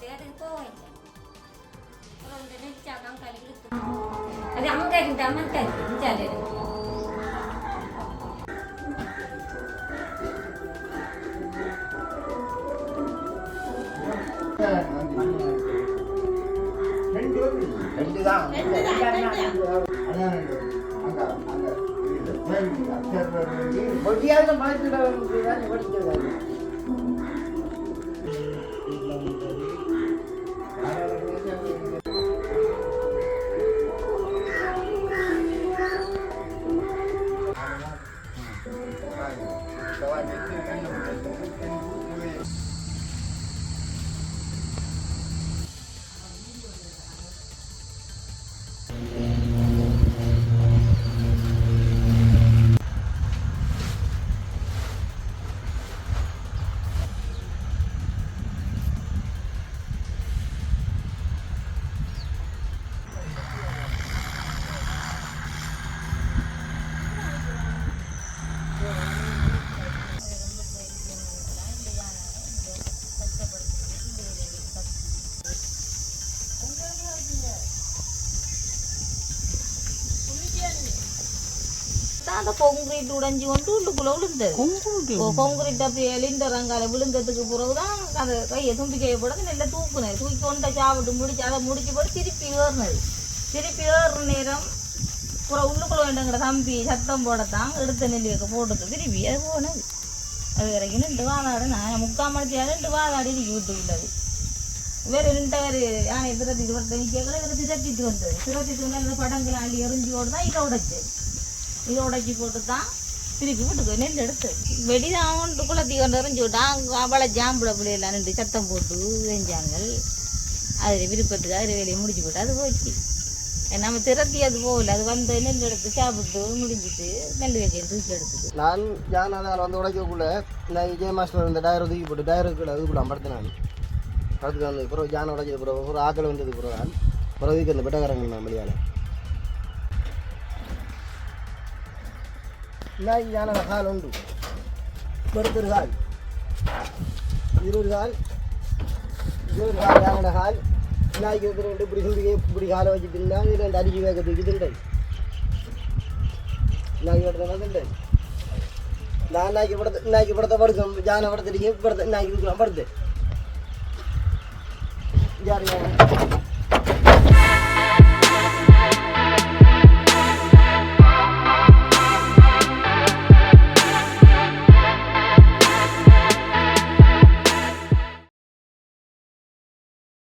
போயிட்டு அது போகல. அப்புறம் வந்து நெச்சாதான் கழுவி இழுத்து அது அங்கே இருந்தாமல் இருந்துச்சாலே அந்த கான்கிரீட் உடைஞ்சு கொண்டு உள்ளுக்குள்ள விழுந்தது. கான்கிரீட் அப்படியே எலிண்டரங்கால விழுந்ததுக்கு பிறகுதான் அந்த கையை தும்பிக்கையை போட நல்லா தூக்குனது. தூக்கி கொண்ட சாப்பிட்டு முடிச்சு அதை முடிச்சு போட்டு திருப்பி ஏறினது. திருப்பி ஏறுற நேரம் அப்புறம் உள்ளுக்குள்ள வேண்டுங்கிற தம்பி சத்தம் போடத்தான் எடுத்த நெல்லி வைக்க போட்டது. திருப்பி அது போனது. அது வரைக்கும் நின்று வாதாடு நான் 3/4 மணிக்கு நின்று வாதாடி விட்டு உள்ளது. வேறு நின்றவர் யானை திரட்டிட்டு வரது கேட்கல. இவர் திரட்டிட்டு வந்தது. திரட்டிட்டு வந்து அந்த படங்கள் அள்ளி எறிஞ்சியோடு தான் இதை உடைச்சது. இதை உடைச்சி போட்டு தான் திருப்பி வீட்டுக்கு நெல் எடுத்து வெடிதான் கொண்டு குளத்தி கொண்டு எறிஞ்சி விட்டான். அவளை ஜாம்பிட பிள்ளையெல்லாம் நின்று சத்தம் போட்டு செஞ்சாங்க. அதில் விருப்பத்துக்கு அதில் வேலையை முடிச்சு போட்டு அது போச்சு. நம்ம திரட்டி அது போகல. அது வந்து நெல் எடுத்து சாப்பிட்டு முடிஞ்சிட்டு நெல் வைக்க தூக்கி எடுத்துட்டு நான் ஜானால் வந்து உடைக்கக்குள்ள நான் விஜய் மாஸ்டர் இந்த டயரை தூக்கி போட்டு டயருக்குள்ள அது கூட படுத்து நான் படுத்துட்டு வந்து பிறகு ஜானை உடைச்சது பிறகு ஒரு ஆக்கள் வந்தது பிறகு பிறகு அந்த பெட்டக்காரங்க நான் வெளியால் நான் ஜானோட கால் உண்டு படுத்தொரு கால் 20 கால் ஜானோட கால் நாய்க்கு ரெண்டு இப்படி சுண்டிக்கை இப்படி காலை வச்சுட்டு இருந்தால் 2 அடிச்சு வேகத்துக்கு திண்டை நாய்க்கு படத்தை திண்டை நான் நாய்க்கு படத்தை படுக்க ஜானை படத்துட்டு படத்தை நாய்க்கு படுத்து யாரு